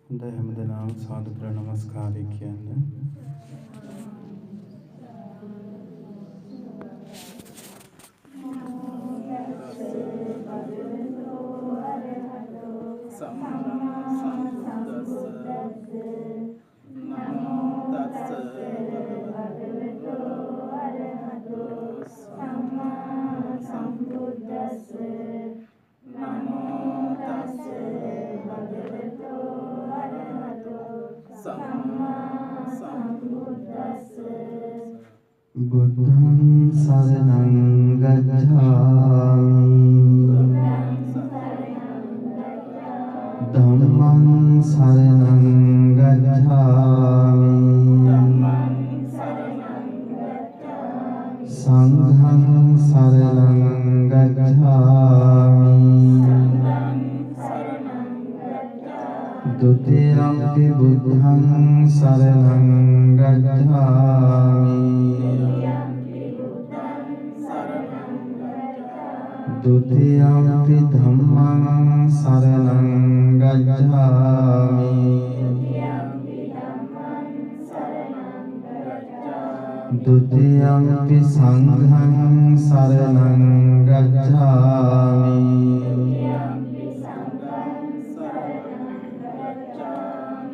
හොඳයි හැමදෙනාම සාදු කියලා නමස්කාරය කියන්න. බුද්ධං සරණං ගච්ඡාමි ධම්මං සරණං ගච්ඡාමි සංඝං සරණං ගච්ඡාමි ဒုတိယံ පි බුද්ධං සරණං ගච්ඡාමි द्वितीयंपि धम्मं शरणं गच्छामि द्वितीयंपि संघं शरणं गच्छामि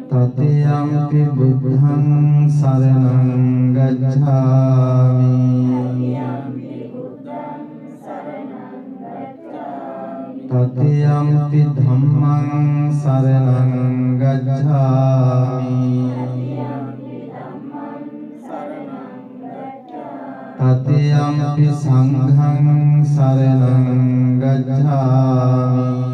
तृतीयंपि बुद्धं शरणं गच्छामि तृतीयंपि धम्मं शरणं गच्छामि तृतीयंपि संघं शरणं गच्छामि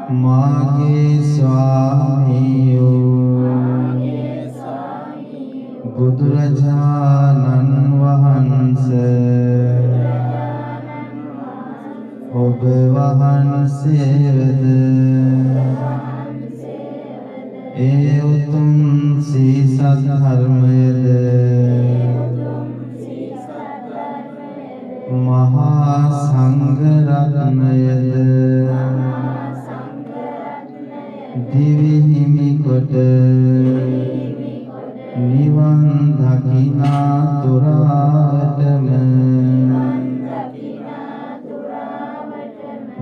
मागे स्वामियो බුදුරජාණන් වහන්සේ ඔබ වහන්සේද ඒ උතුම් සීසත් ධර්මයේද මහා සංඝ රත්නයේද දිවි හිමි කොට නිවන් දකිනා තුරාවටම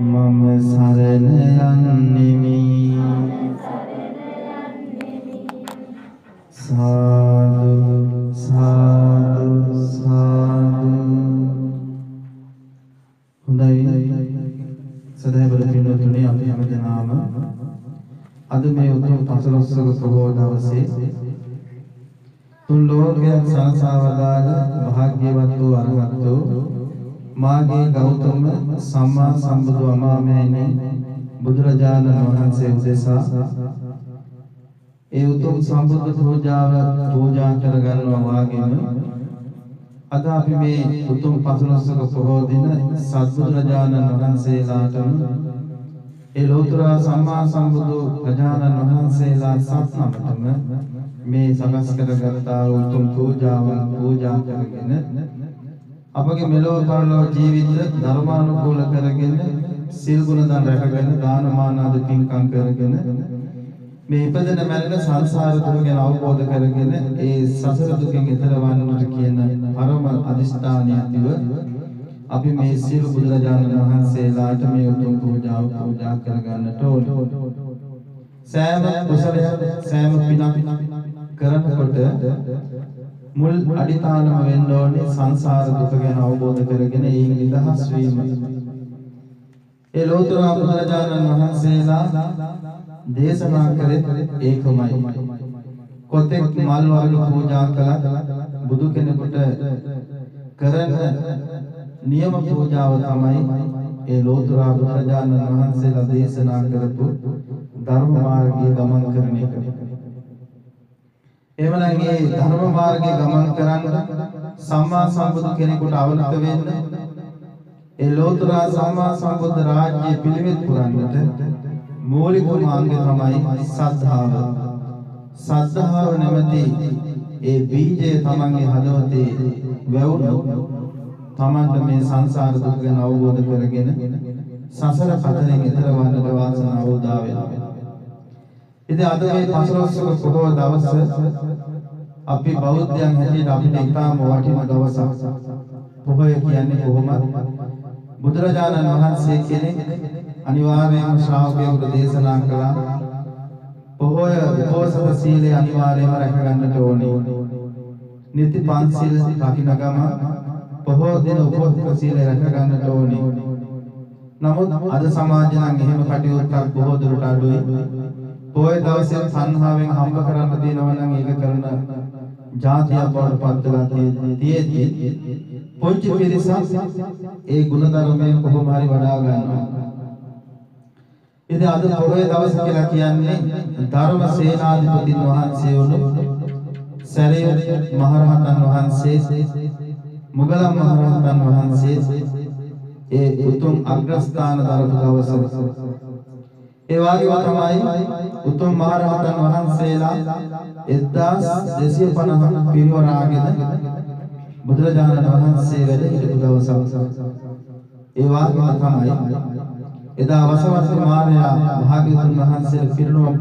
මම සරණ යන්නෙමි සාදු සාදු සාදු. හොඳයි සදහවල පින්වතුනි, අපි හැමදෙනාම අද මේ උතුම් පසළොස්වක පොහොය දවසේ තුන් ලෝකයක් සලසා වදාළ භාග්‍යවත් වූ අරහත් වූ මාගේ ගෞතම සම්මා සම්බුදු අමාමෑණී බුදුරජාණන් වහන්සේ උදෙසා ඒ උතුම් සම්බුද්ධ පූජාව පූජා කරගන්නවා වාගේම අද අපි මේ උතුම් පසළොස්වක පොහොය දින සත්බුදුරජාණන් වහන්සේලාටම ඒ ලෝතර සම්මා සම්බුදු රජාණන් වහන්සේලා සත්නමතම මේ සකස් කරගත්තා වූ උතුම් පූජාවන් පූජා කරගෙන අපගේ මෙලොව පරලොව ජීවිත ධර්මානුකූල කරගෙන සිල් ගුණ දන් රැකගෙන දානමාන ආදී පින්කම් කරගෙන මේ ඉපදෙන මැරෙන සංසාර දුක ගැන අවබෝධ කරගෙන ඒ සසර දුකෙන් එතර වන්නට කියන පරම අදිෂ්ඨානය ඇතිව අපි මේ සියලු බුදුරජාණන් වහන්සේලාට මේ උතුම් පූජාව පූජා කරගන්නට ඕනේ. සෑම කුසලයක් සෑම පිනක් කරනකොට මුල් අඩිතාලම වෙන්න ඕනේ සංසාර දුක ගැන අවබෝධ කරගෙන ඒන් නිදහස් වීම. ඒ ලෝතර බුදුරජාණන් වහන්සේලා දේශනා කළේ ඒකමයි. කොතෙක් මල් වර්ග පූජා කළත් බුදු කෙනෙකුට කරන නියම පූජාව තමයි ඒ ලෝතර බුදුරජාණන් වහන්සේලා දේශනා කරපු ධර්ම මාර්ගයේ ගමන් කරන එක. එවනම් මේ ධර්ම මාර්ගයේ ගමන් කරන්න සම්මා සම්බුදු කෙනෙකුට අවනත වෙන්න ඒ ලෝතර සම්මා සම්බුද්ධ රාජ්‍යයේ පිළිවෙත් පුරන්නට මූලිකම අංගය තමයි සද්ධාව. සද්ධාව නැමැති ඒ බීජය තමන්ගේ හදවතේ වැවුණොත් තමන්ට මේ සංසාර දුක ගැන අවබෝධ කරගෙන සසර කතරෙන් ඈතර වන්නට වාසනාව උදා වෙනවා. ඉතින් අද මේ පසළොස්වක පොහොය දවස අපි බෞද්ධයන් හැටියට අපිට ඉතාම වටින දවසක්. පොහොය කියන්නේ කොහොමද? බුදුරජාණන් වහන්සේ කෙනෙක් අනිවාර්යයෙන්ම ශ්‍රාවකයෙකුට දේශනා කළා පොහොය උපෝසත සීලය අනිවාර්යයෙන්ම රැක ගන්නට ඕනේ. නිති පන්සිල් රකින්න ගම පොහොය දින උපෝසත සීලය රැක ගන්නට ඕනේ. නමුත් අද සමාජය නම් එහෙම කටයුත්තක් බොහෝ දුරට අඩුයි. පොහොය දවසේ සංහාවෙන් හම්බ කරන්න තියෙනවා නම් ඒක කරන ජාතියක් බවට පත් වෙලා තියෙද්දී පොන්චි පිරිසක් ඒ ගුණධර්මයෙන් කොහොම හරි වඩා ගන්නවා. ඉතින් අද පොහොය දවස කියලා කියන්නේ ධර්ම සේනාධිපතින් වහන්සේ වුණු සරියුත් මහරහතන් වහන්සේ, මුගලන් මහරහතන් වහන්සේ ඒ උතුම් අග්‍රස්ථාන දරපු දවස. ඒ වගේම තමයි උතුම් මහරහතන් වහන්සේලා 1250 පිරිවරාගෙන බුදුරජාණන් වහන්සේ වැඩ සිටපු දවස. ඒ වගේම තමයි එදා වසවර්ති මාරයා භාග්‍යවතුන් වහන්සේ පිරිනුවම්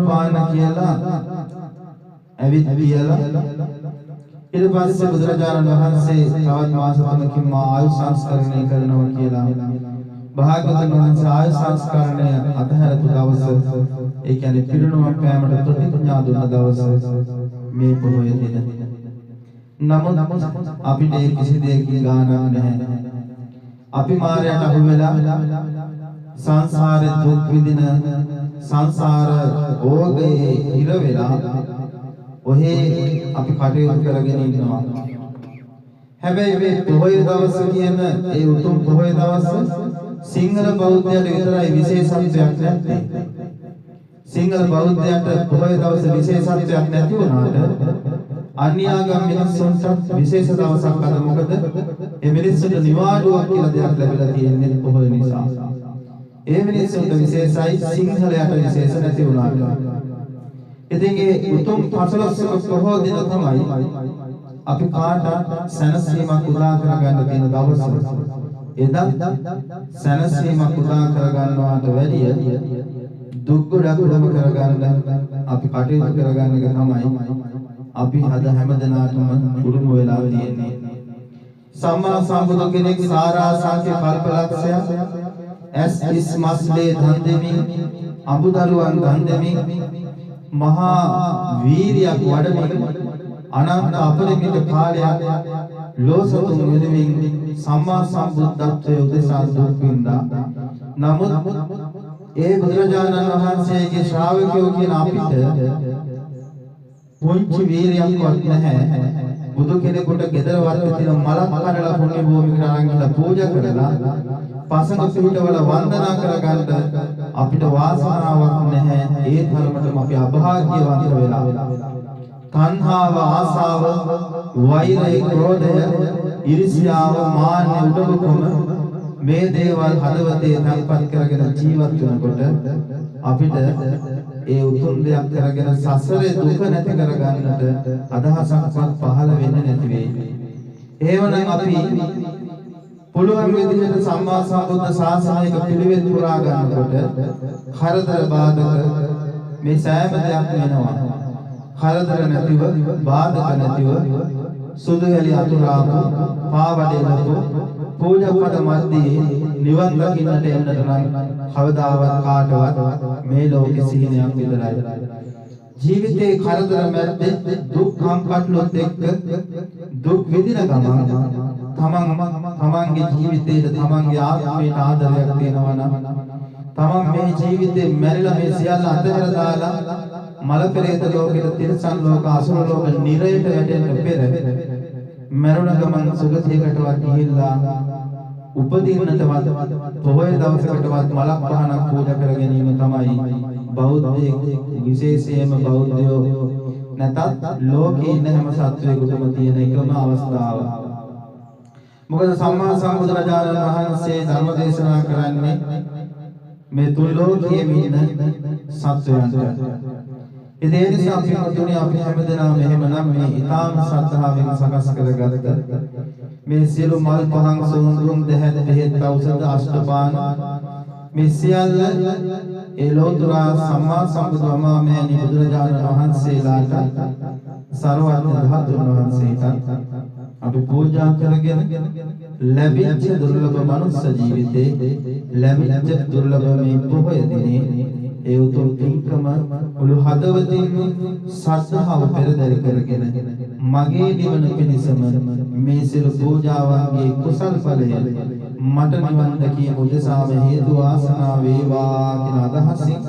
පාන්න කියලා ඇවිත් කියලා ඊට පස්සේ බුදුරජාණන් වහන්සේ තවත් මාස 3කින් මා ආයු සංස්කරණය කරනවා කියලා භාග්‍යවතුන් වහන්සේ ආයු සංස්කරණය අතහැරපු දවස. ඒ කියන්නේ පිරිනුවම් පෑමට ප්‍රතිඥා දුන්න දවස මේ පොහොය දින. නමුත් අපිට කිසි දෙයකින් ගානක් නැහැ. අපි මායයට අහු වෙලා සංසාරේ දුක් විඳින සංසාර ඕගේ ඉර වෙලා ඔහේ අපි කටයුතු කරගෙන ඉන්නවා. හැබැයි මේ පොහොය දවස කියන ඒ උතුම් පොහොය දවස සිංහල බෞද්ධයට විතරයි විශේෂත්වයක් නැත්තේ. සිංහල බෞද්ධයට පොහොය දවස විශේෂත්වයක් නැති වුණාට අන්‍ය ආගම් මිනිස්සුන්ට විශේෂ දවසක් අද. මොකද මේ මිනිස්සුන්ට නිවාඩුවක් කියලා දෙයක් ලැබිලා තියෙන්නේ පොහොය නිසා. ඒ මිනිස්සුන්ට විශේෂයි, සිංහලයට විශේෂ නැති වුණාට. ඉතින් ඒ උතුම් පසළොස්වක පොහොය දින තමයි අපි කාට සැනසීමක් උදා කරගන්න තියෙන දවස. එදා සැනසීමක් උදා කරගන්නවාට වැඩිය දුක් ගොඩක් උදම කරගන්න අපි කටයුතු කරගන්න එක තමයි අපි අද හැමදෙනාටම උරුම වෙලා තියෙන්නේ. සම්මා සම්බුදු කෙනෙක් සාරාසංඛ්‍ය කල්පලක්ෂයක් ඇස් ඉස් මස්ලේ දන් දෙමින් අඹදරුවන් දන් දෙමින් මහා වීරියක් වඩමින් අනන්ත අපරිමිත කාලයක් ලෝසතුන් වෙනුවෙන් සම්මා සම්බුද්ධත්වයේ උදෙසා දුක් විඳා. නමුත් ඒ බුදුරජාණන් වහන්සේගේ ශ්‍රාවකයෝ කියන අපිට පුංචි වීරියක්වත් නැහැ. බුදු කෙනෙකුට ගෙදර වත්තේ තියෙන මලක් කඩලා පුණ්‍ය භූමිකට අරන් ගිහලා පූජා කරලා පසඟ පිටවල වන්දනා කරගන්න අපිට වාසනාවක් නැහැ. ඒ ධර්මතම අපි අභාග්‍යවන්ත වෙලා. තණ්හාව, ආසාව, වෛරය, ක්‍රෝධය, ඊර්ෂ්‍යාව, මාන්නය, උඩඟුකම මේ දේවල් හදවතේ තැන්පත් කරගෙන ජීවත් වෙනකොට අපිට ඒ උතුම් දෙයක් කරගෙන සසරේ දුක නැති කරගන්නට අදහසක්වත් පහළ වෙන්නේ නැති වෙයි. ඒවනම් අපි පුළුවන් විදිහට සම්මා සම්බුද්ධ ශාසනයක පිළිවෙත් පුරා ගන්නකොට කරදර බාධක මේ සෑම දෙයක් වෙනවා. කරදර නැතිව, බාධක නැතිව සුදුහැලි අතුරාපු පාවඩේලතු පූජා පද මැද්දේ නිවන් දකින්නට එන්නට නම් කවදාවත් කාටවත් මේ ලෝකෙ සිහිනයක් විතරයි. ජීවිතේ කරදර මැද්දේ දුක් කම්කටොත් එක්ක දුක් විඳින ගමන් තමන්ගේ ජීවිතේට තමන්ගේ ආත්මයට ආදරයක් තියෙනවා නම් තමන් මේ ජීවිතේ මැරිලා මේ සියල්ල අතහැර දාලා මල පෙරේත ලෝකෙට, තිරිසන් ලෝක, අසුර ලෝක නිරයට වැටෙන්න පෙර මරුණ ගමන් සුගතියකටවත් ගිහිල්ලා උපදින්නටවත් පොහොය දවසකටවත් මලක් පහනක් පූජා කර ගැනීම තමයි බෞද්ධයෙක්, විශේෂයෙන්ම බෞද්ධයෝ නැතත් ලෝකේ ඉන්න හැම සත්වයෙකුටම තියෙන එකම අවස්ථාව. මොකද සම්මා සම්බුදුරජාණන් වහන්සේ ධර්ම දේශනා කරන්නේ මේ තුන් ලෝකයේම ඉන්න සත්වයන්ට. ඒ නිසා අපි හැමදෙනාම එහෙමනම් මේ ඊටාම ශ්‍රද්ධාවෙන් සකස් කරගත්ත මේ සියලු මල් පහන් සුන්දුන් දෙහැත් බෙහෙත් ඖෂධ අෂ්ටපාන මේ සියල්ල ඒ ලෝතර සම්මා සම්බුදු අමාමෑණි බුදුරජාණන් වහන්සේලාට සර්වඥ ධාතුන් වහන්සේට අපි පූජා කරගෙන ලැබිච්ච දුර්ලභ මනුස්ස ජීවිතේ ලැබිච්ච දුර්ලභ මේ පොහොය දිනේ ඒ උතුම් පින්කම මුළු හදවතින්ම සද්ධාව පෙරදරි කරගෙන මගේ නිවන පිණිසම මේ සියලු පූජාවන්ගේ කුසල් ඵලය මට නිවන් දැකීම උදෙසාම හේතු වාසනා වේවා කියන අදහසින්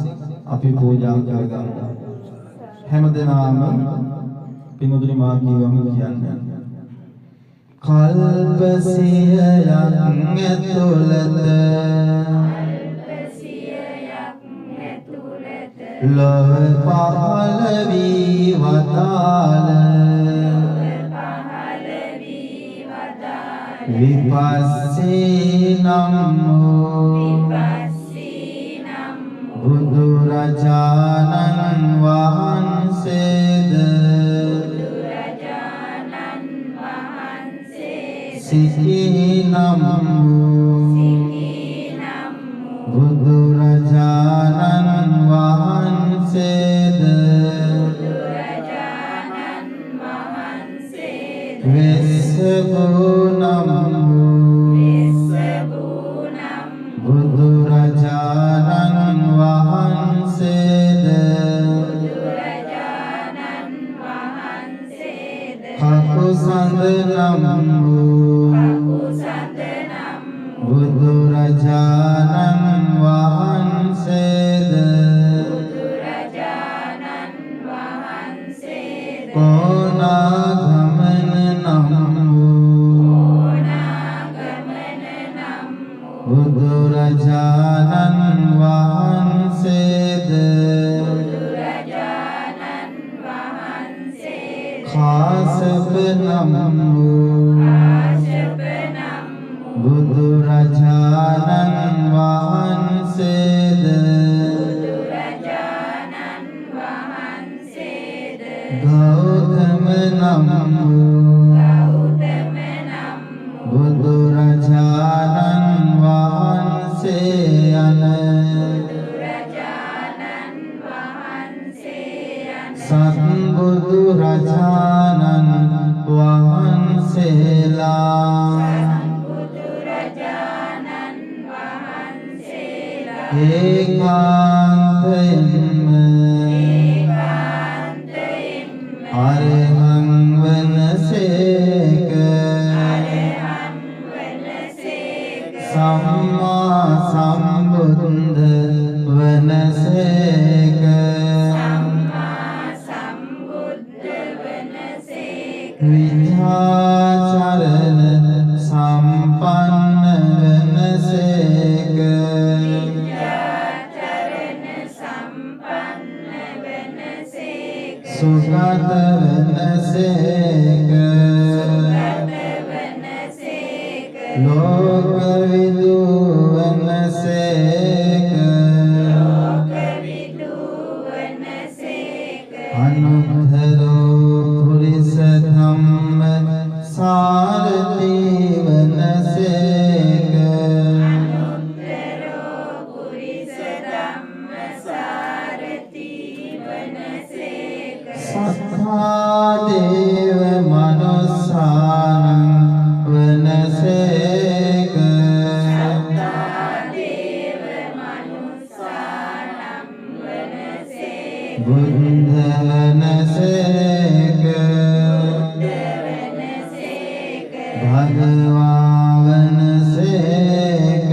අපි පූජා කරගමු. හැමදෙනාම පින්වතුනි මා කියවම කියන්නේ කල්පසියයක් ඇතුළත ලොව පහළ වී වදාළ විපස්සී නම් බුදුරජාණන් වහන්සේද සිහි නම් බුදුරජාණන් වහන්සේද වෙස්සබුනම් බුදුරජාණන් වහන්සේද කකුසඳ නම් බුදුරජාණන් වහන්සේද කොනාගමන නම් බුදුරජාණන් වහන්සේද කාශ්‍යප නම් බුදුරජාණන් වහන්සේද ගෞතම නම් බුදුරජාණන් වහන්සේ යන සත්බුදුරජාණන් වහන්සේලා ඒකාන්තයෙන්ම අරහං වනසේක සම්මා සම්බුද්ධ වනසේක විද්‍යාචරණ සම්පන්න වනසේක සුගත වනසේක ලෝකවිදු වනසේක අනුත්තරෝ පුරිස ධම්ම සාරති වනසේක සත්තා දේව මනුස්සානං වනසේක බුද්ධ වනසේක භගවා වනසේක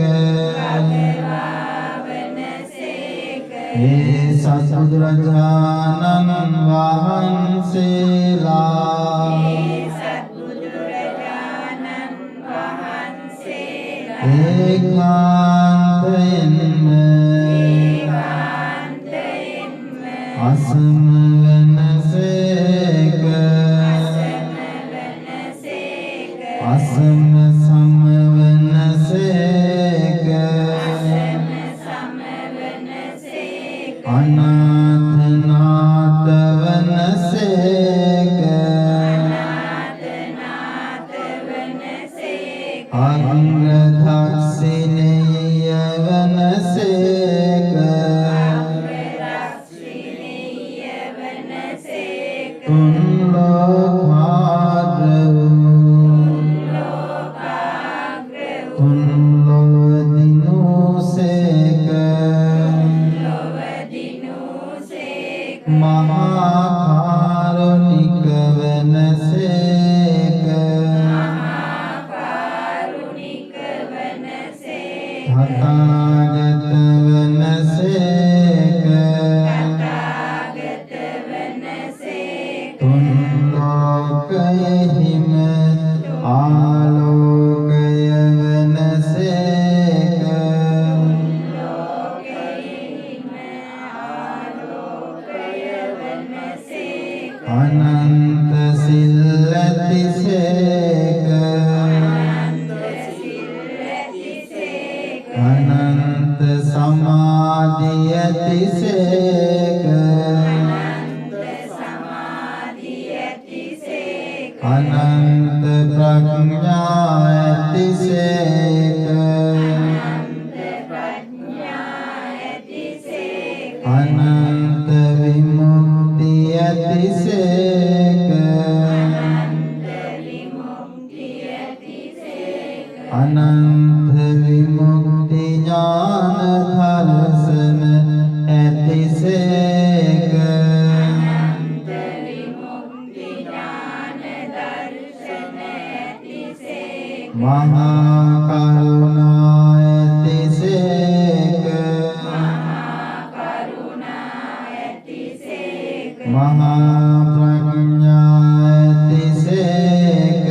ඒ සත්බුදුරජාණන් වහන්සේලා ඒකාන්තයෙන්ම අසම වනසේක අසම සම වනසේක අනාථ වනසේක තථාගත වනසේක තුන් ලෝකයෙහිම ආලෝකය වනසේක අනන්ත සිල්ලතිසේක අනන්ත සමාධියතිසේක අනන්ත ප්‍රඥායතිසේක අනන්ත විමුක්තියතිසේක අනන්ත විමුක්ති ඥාන දර්ශන ඇතිසේක මහා කරුණායතිසේක මහා ප්‍රඥායතිසේක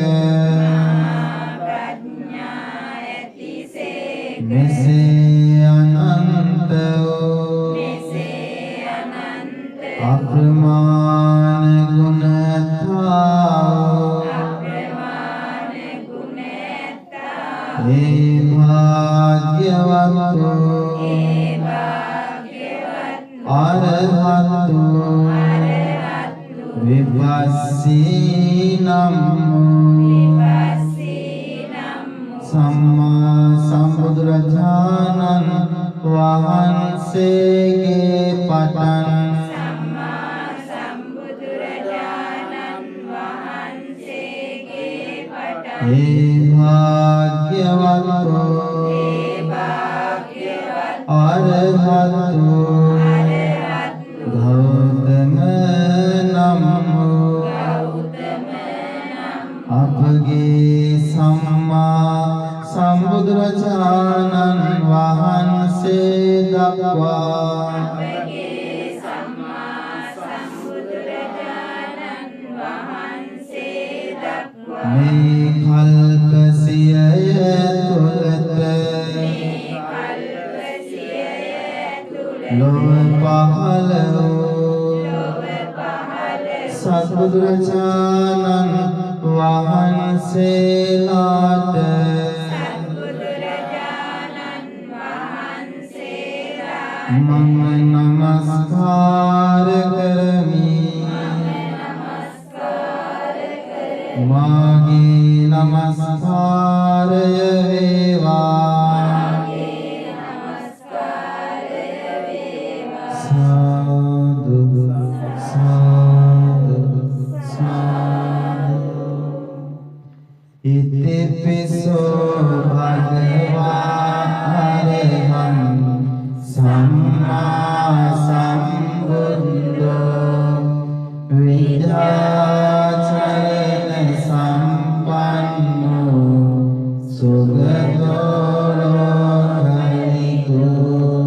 මෙසේ අනන්ත වූ අප්‍රමාණ ගුණතාවෝ ඒ භාග්‍යවතු අරහතු විපස්සී නමෝ සම්මා සම්බුදුරජාණන් වහන්සේගේ පටන් ඒ භාග්‍යවතු අරහතු ගෞතම නමෝ අපගේ සම්මා සම්බුදුරජාණන් වහන්සේ දක්වා මේ කල්ප සියය තුළත ලොව පහළ වූ සත්බුදුරජාණන් වහන්සේලාට මම නමස්කාර කරමි මාගේ නමස්කාරය වේවා සාදු සාදු සාදු ඉතිපිසෝ භගවා අරහං සම්මා සම්බුද්ධෝ විද්‍යාචරණ සම්පන්නෝ සුගතෝ ලෝකනිකෝ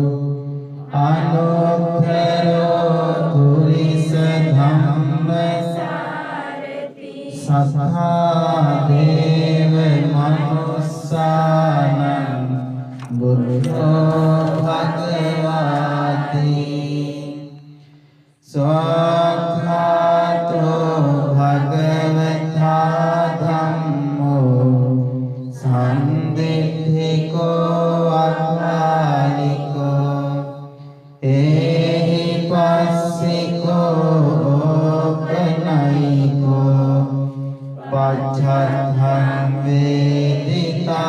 අනුත්තරෝ පුරිස ධම්මසාරති සත්තා දේව මනුස්සානං බුද්ධෝ භගවාති සෝඛාතෝ භගවතා ධම්මෝ සම්දිත්තිකෝ අත්ථාලිකෝ ඒහි පස්සිකෝ ඕපනයිකෝ පච්ඡත්තං වේදිතම්බෝ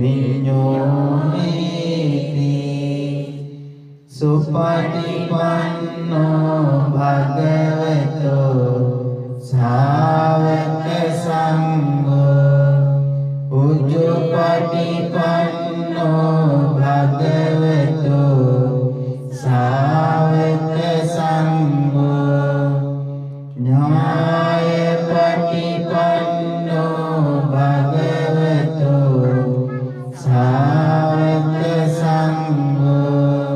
විඤ්ඤෝනීති සුපටිපන්නෝ භගවතෝ ශාවක සංඝෝ උජ්ජපටිපන්නෝ භගවතෝ ශාවක සංඝෝ ඥායපටිපන්නෝ භගවතෝ ශාවක සංඝෝ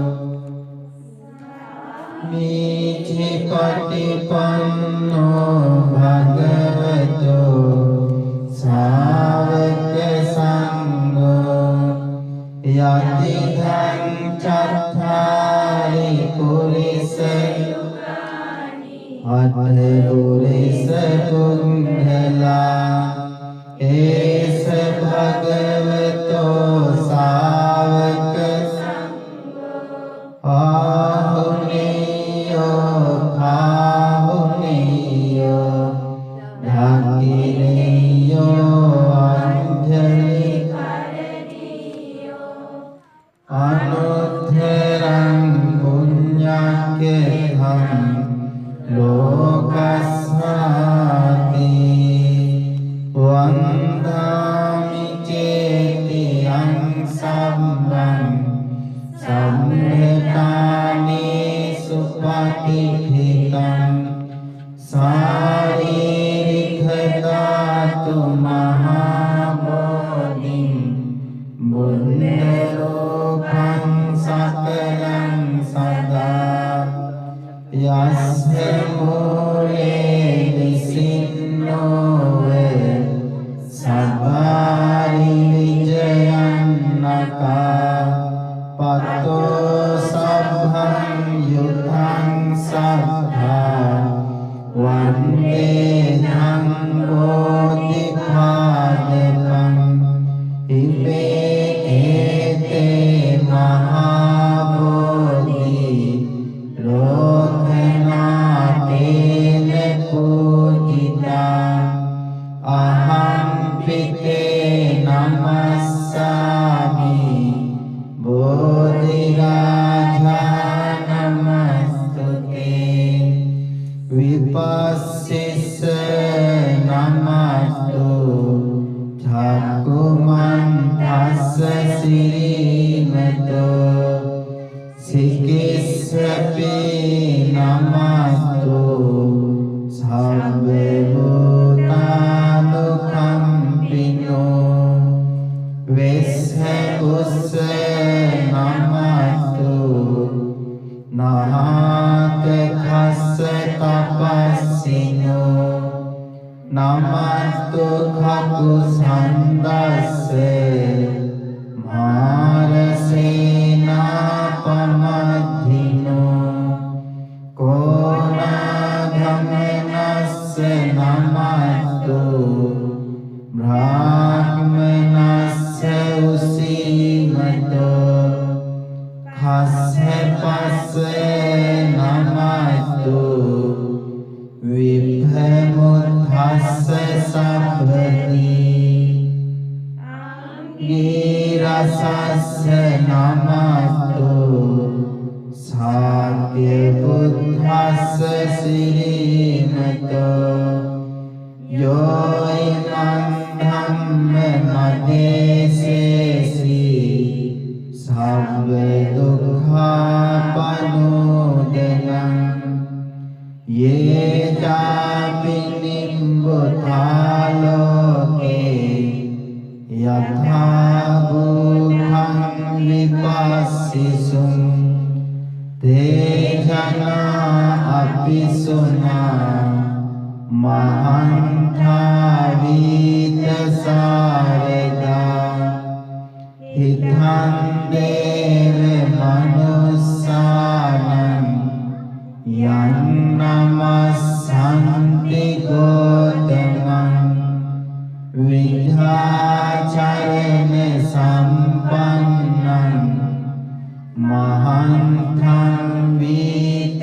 නීචි පටිපන්නෝ භගවතෝ ශාවක සංඝෝ යතිදං චත්තාරි පුරිස අට්ඨ පුරිස පුංගලා ඒස භගවතෝ ශාවක සංඝෝ ආහුනීයෝ පාහුනීයෝ ධම්මිනීයෝ අංජලි කරණීයෝ අනුත්තරං පුඤ්ඤක්ඛේහං ලෝකස්මාති වන්දාමි චේතියං සම්බං සම්මෙතානි සුපටිඨිතං සාරීරික ධාතු මහා බෝධිං බුද්ධරෝපං සකලං සදා යස්ස මූලේ නිසින්නෝ සබ්බාරි විජයන්නකා පතෝ සබ්බං යුතං සබ්බා වන්දේ ධම් බෝධිපාදකං ඉමේ ඒතේ මහා බෝධි ලෝකනාතේන පූජිතා අහං පිතේ නමස්සාමි බෝධිරාජා නමස්තුතේ විපස්සිස්ස නමස්තු චක්කුමන්තස්ස සිරීමතෝ සිකිස්සපි නමස්තු සබ්බ භූතානුකම්පිනෝ වෙස්ස කුස්ස නමස්තු නාත khස්ස තපස්සිනෝ නමස්තු khතු සන්දස්ස මාරසේනා පමද්ධිනෝ කෝනාගමනස්ස නමස්තු බ්‍රාහ්මනස්ස උසීමතෝ khස්ස පස්ස නමස්තු විභමුද්ධස්ස සබ්බති ගීරසස්ස නමස්තු සාක්‍ය බුද්ධස්ස සිරීමතෝ යෝයිමං ධම්ම මදේසේසි සබ්බ දුක්ඛාපනෝදනං යේ චාපි නිම්බුතාලෝකේ යථා භූතං විපස්සිසුං තේජනා අපිසුනා මහන්තා වීත සාරදා හිතං දේව මනුස්සානං යං නමස්සන්ති ගෝතමං විද්‍යාචරණ සම්පන්නං මහන්තං වීත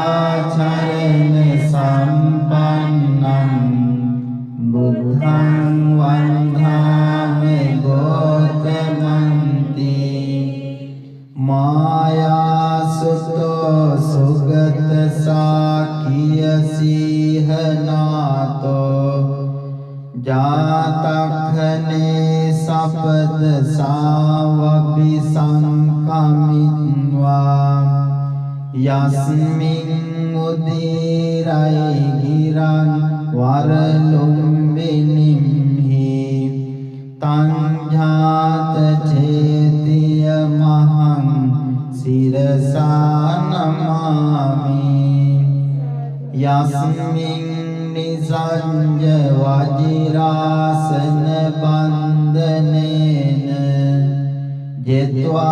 විද්‍යාචරණ සම්පන්නං බුද්ධං වන්දාමි ගෝතමන්ති මායාසුතෝ සුගත සාකිය සීහනාතෝ ජාතක්ඛනේ සපද සාවපි සංකමිත්වා යස්මින් උදීරයි ගිරං වරලුම්බිනිම් यस्मिन् निसञ्ज वज्रासन बन्धनेन जित्वा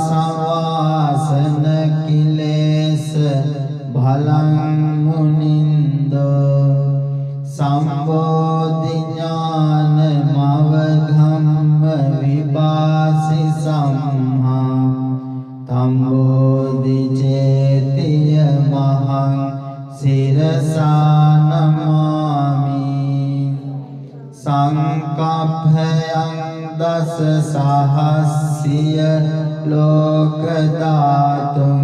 सवासन किलेश भलं मुनिन्दो सम्बोधि ज्ञानमवगम्य विभासि सम्हा तम्बोधि चेतियमहं शिरसा नमामि संकप्पयं दश सहस्य लोकदातुं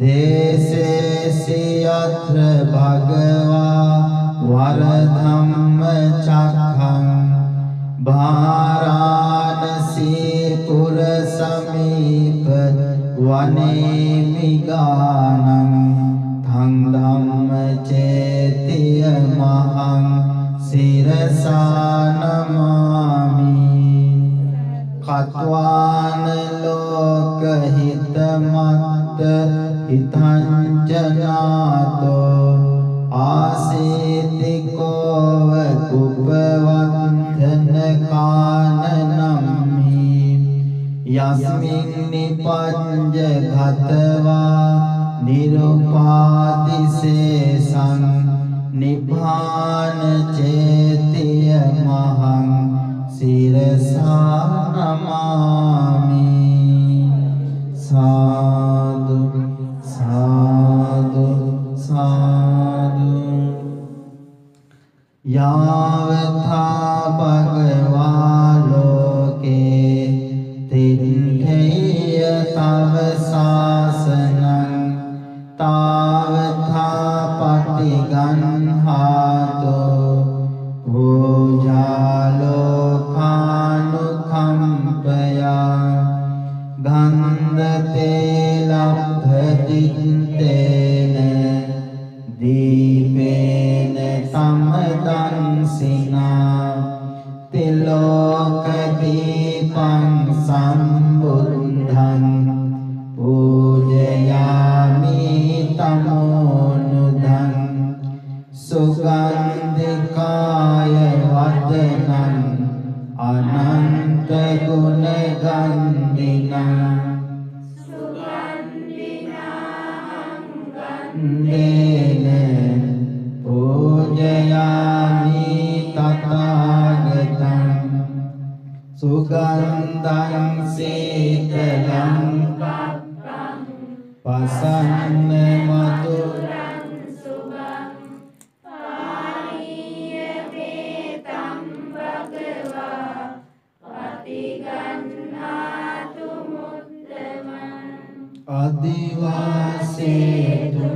देशेऽसि यत्र भगवा वरधम्मचक्रं वाराणसीपुर समीप वने मिगानं तं धम्मचेतियमहं शिरसा नमामि कत्वान लोकहितमत्त हितञ्जनातो आसीति कोव कुपवन्धनकाननम्हि यस्मिन् निपञ्ज घत्वा निरुपादिशेषं निभान चेतियमहं शिरसा नमामि साधु साधु साधु यावथा भगवा लोके तिष्ठेय तव शासनं तावथा पतिगह्णातो भोजालोकानुकम्पया गन्धतेलब्धचित्तेन दीपेन समदंसिना तिलोकदीपं सम्बुद्धं पूजयामि तमोनुधं सुगन्धिकाय वदनं अनन्तगुणगन्धिनं गन्धेन पूजयामि तथागतं सुगन्धं शीतलं प्रसन्नमधुरं अधिवासेतु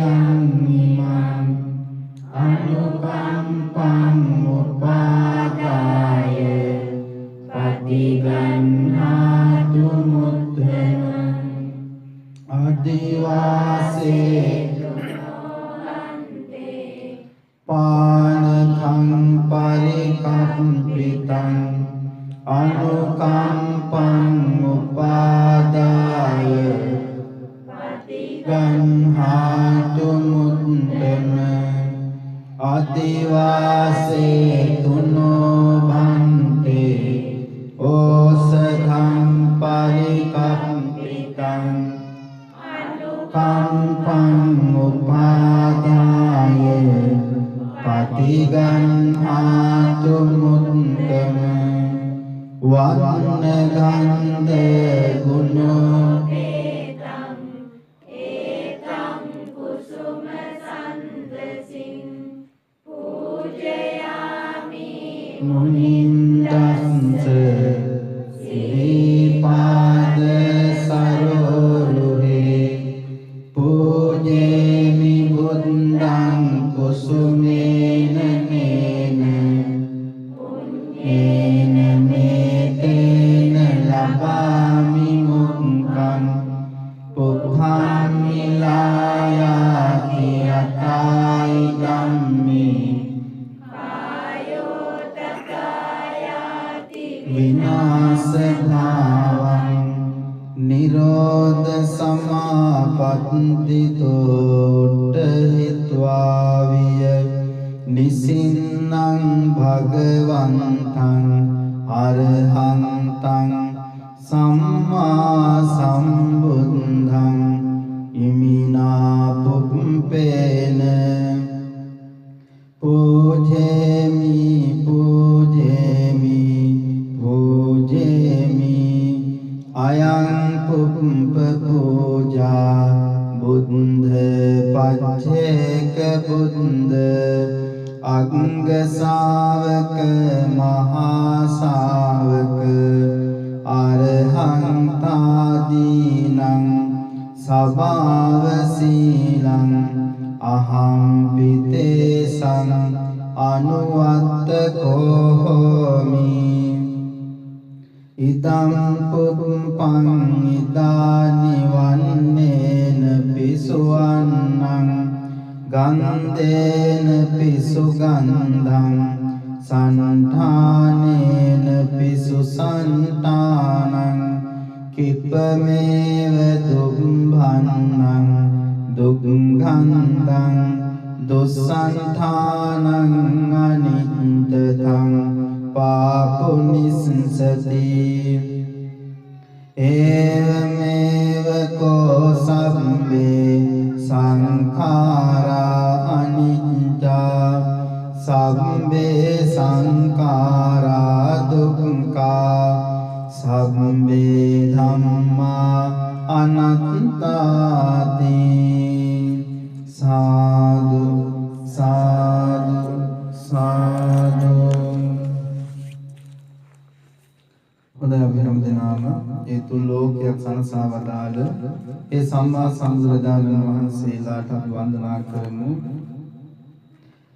पच्ययन्निमं अनुकम्पं उपादाय पतिगह्णातु मुद्धमम् अधिवासेतु पानखं परिकम्पितं अनुकम्पं उपादाय गह्णातु मुद्धमम् अधिवासेतु नो भन्ते ओषधं परिकम्पितं अनुकम्पं उपादाय पतिगह्णातु मुद्धमम् वर्णगन्धे गुणोपेतं एतं कुसुमसन्दसिं पूजयामि मुनिन्दंस श्रीपाद सरोरुहे पूजेमि बुद्धं कुसुमेन मेन पुण्येन मेतेन लभामि मुक्तं पुब्धं मिलायाति अताय गम्मि विनाशभावं निरो පත්තිතෝට හිත්වාවිය නිසින්නං භගවන්තං අරහන්තං සම්මා සම්බුද්ධං ඉමිනා පුප්පේන පූජේමි පූජේමි පූජේමි අයං පුප්ප පූජා බුද්ධ පච්චේක බුද්ධ අංග ශාවක මහා ශාවක අරහන්තාදීනං සබාව සීලං අහම්පි තේසං අනුවත්තකෝ හෝමි ඉදං පුප්පං ඉදානි වන්නේන පිසුවන්නං ගන්ධේන පිසු ගන්ධං සන්ඨානේන පිසු සන්ඨානං කිප්පමේව දුම්භන්නං දුග්ගන්ධං දුස්සන්ඨානං අනිච්චතං පාපුනිස්සති ඒවමේව කෝ සම්මේ සංඛාරා අනිච්චා සම්මේ සංඛාරා දුක්ඛා සම්මේ ධම්මා අනාත්තාති සාදු සාදු සාදු. හොඳයි අපි හැමදෙනාම ඒ තුන් ලෝකයක් සනසා වදාළ ඒ සම්මා සම්බුදුරජාණන් වහන්සේලාට අපි වන්දනා කරමු.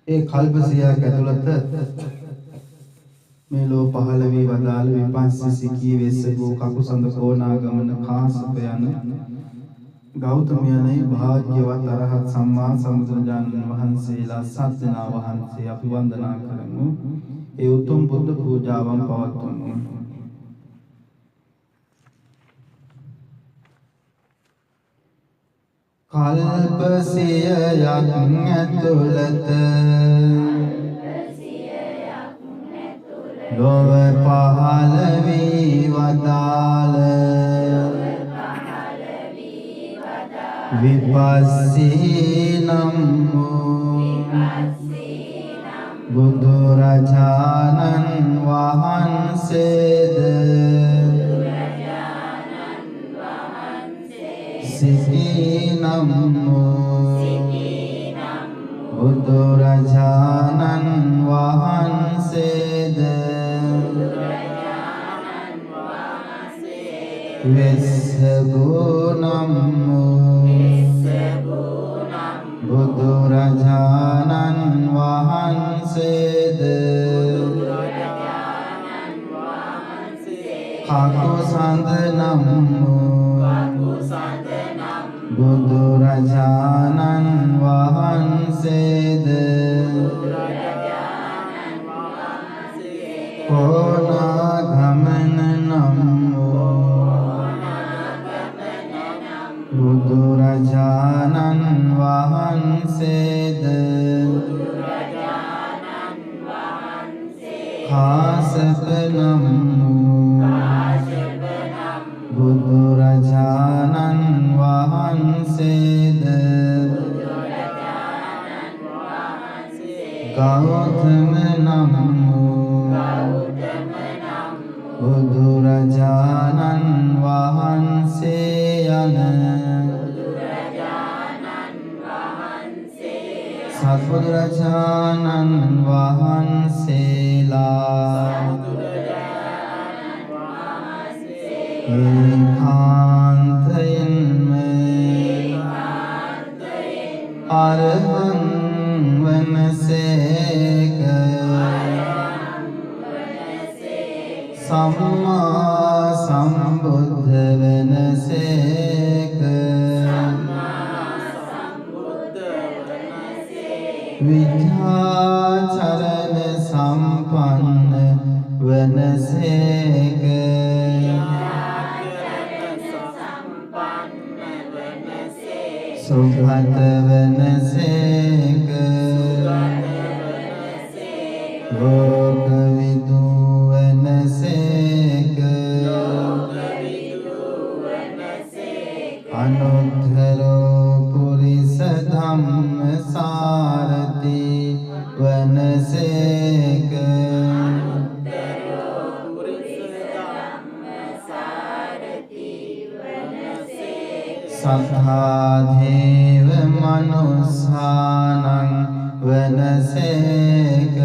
ඒ කල්ප සියයක් ඇතුළත මේ ලෝ පහළ වී වදාළ විපස්සසිකී වෙස්සගෝ කකුසඳ කෝණාගමන කාශ්‍යප යන ගෞතමයන්යි භාග්‍යවත් අරහත් සම්මා සම්බුදුරජාණන් වහන්සේලා සත් දෙනා වහන්සේ අපි වන්දනා කරමු. ඒ උතුම් බුද්ධ පූජාවන් පවත්වමු. කල්ප සියයක් ඇතුළත ලොව පහළ වී වදාළ විපස්සී නම් වූ බුදුරජාණන් වහන්සේද සිකී නම් වූ බුදුරජාණන් වහන්සේද වෙස්සගෝ නම් වූ බුදුරජාණන් වහන්සේද කකුසඳ නම් වූ බුදුරජාණන් වහන්සේද කෝණාගමන නම් බුදුරජාණන් වහන්සේද කාශ්‍යප නම් බුදුරජාණන් වහන්සේද ගෞතම නම් බුදුරජාණන් වහන්සේ යන සත්බුදුරජාණන් වහන්සේලා ඒකාන්තයෙන්ම අරහං වනසේක සම්මා සම්බුද්ධ වනසේක විචාචරණ සම්පන්න වනසේක වනසේක ලෝකවිදු වනසේක අනුත්තරෝ පුරිස ධම්ම සාරති වනසේක සත්තාදේව මනුස්සානං වනසේක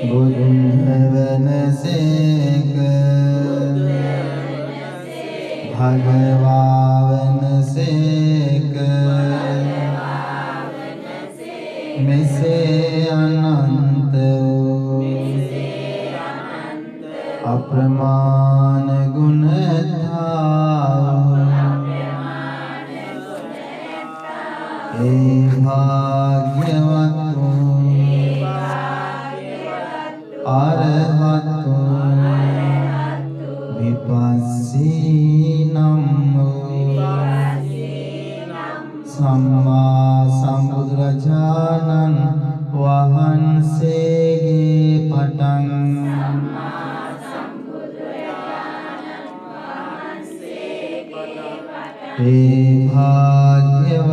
බුදුන් වනසේක භගවා වනසේක මෙසේ අනන්ත වූ අප්‍රමාණ ගුණධාව ඒ භාග්‍යවත් වූ අරහත් විපස්සී නම් සම්මා සම්බුදුරජාණන් වහන්සේගේ පටන් ඒ භාග්‍යවත්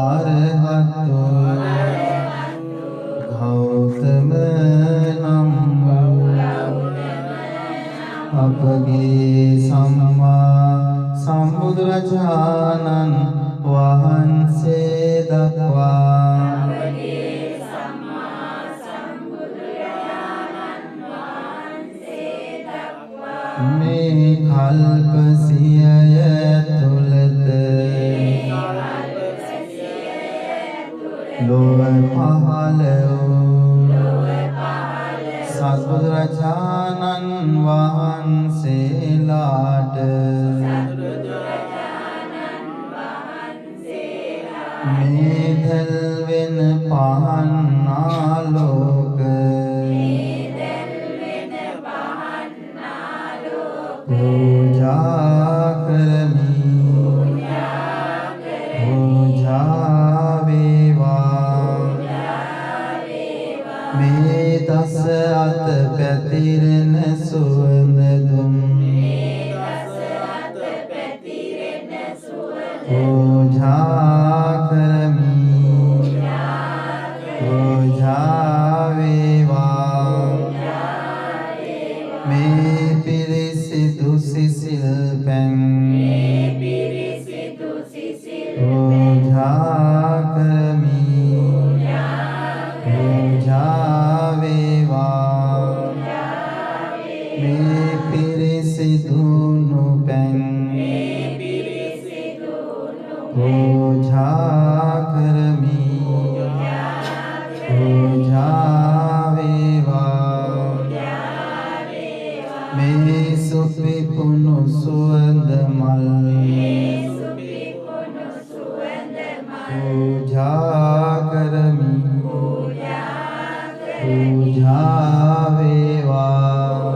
අරහත් ගෞතම නම් අපගේ සම්මා සම්බුදුරජාණන් වහන්සේ දක්වා මේ කල්ප සියය තුලද ලොව පහළ වූ සත්බුදුරජාණන් වහන්සේලාට මේ දැල්වෙන පහන් ආලෝක पूजा करमी पूजा वेवा में दस अत पैतिरन सुवंद दुम पूजा करमी पूजा वेवा में පිරිසිදු සිසිල් පැන් පූජා කරමි පූජා වේවා මේ පිරිසිදු නුපැන් පූජා කරමි පූජා වේවා මේ සුපිපුණු සුවඳ මල් පූජා කරමි පූජා වේවා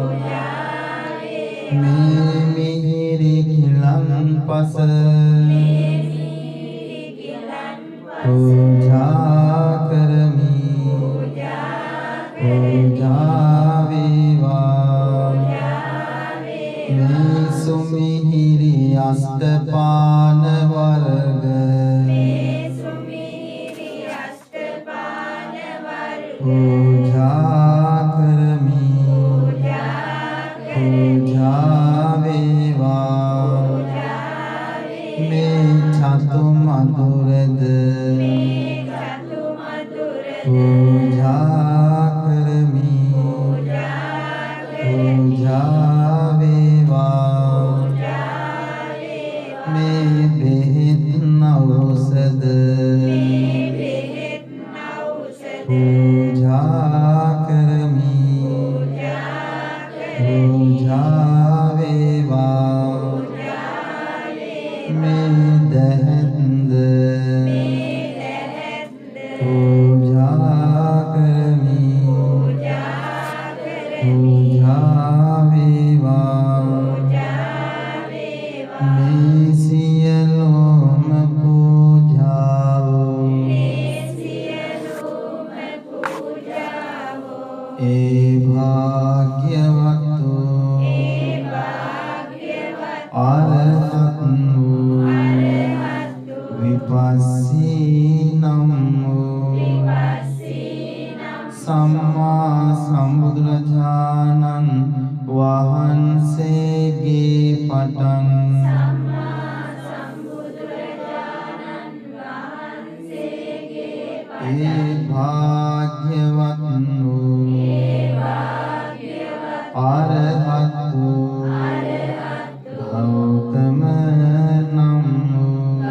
මේ මිහිරි කිලන්පස පූජා කරමි පූජා වේවා මේ සුමිහිරි අෂ්ටපාන වර්ග පූජා කරමි පූජා වේවා මේ චතු මధుරද පූජා කරමි පූජා වේවා මේ බෙහෙත් ඖෂධ पूजा करमी पूजा वेवा में दहंद අරහත් වූ විපස්සී නම් වූ සම්මා සම්බුදුරජාණන් වහන්සේගේ පටන් ඒ භාග්‍යවත් වූ අරහත් වූ ගෞතම නම් වූ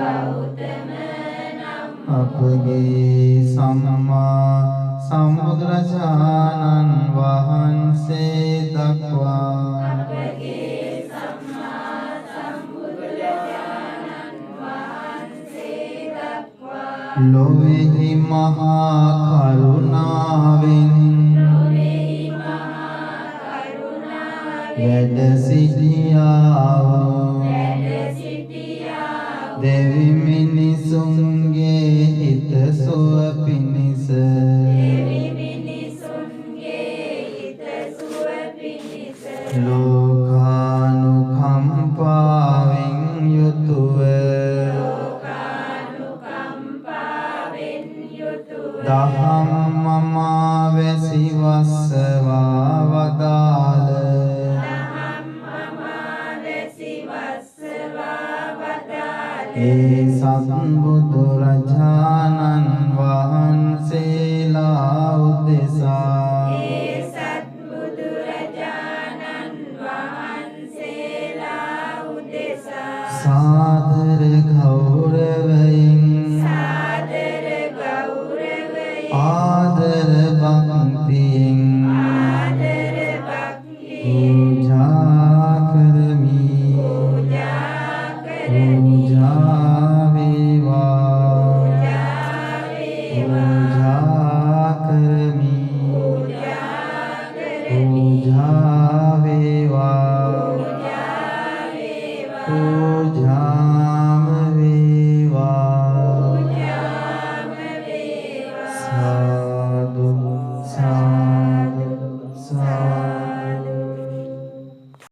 අපගේ සම්මා සම්බුදුරජාණන් වහන්සේ දක්වා ලොවෙහි මහා කරුණාවෙන් වැඩ සිටියාවෝ දෙවි මිනිසුන්ගේ හිතසුව පිණිස ලෝකානුකම්පාවෙන් යුතුව දහම් මමා වැසි වස්සවා වදාළ ඒ සත්බුදුරජාණන් වහන්සේලා උදෙසා සාදර ගෞරව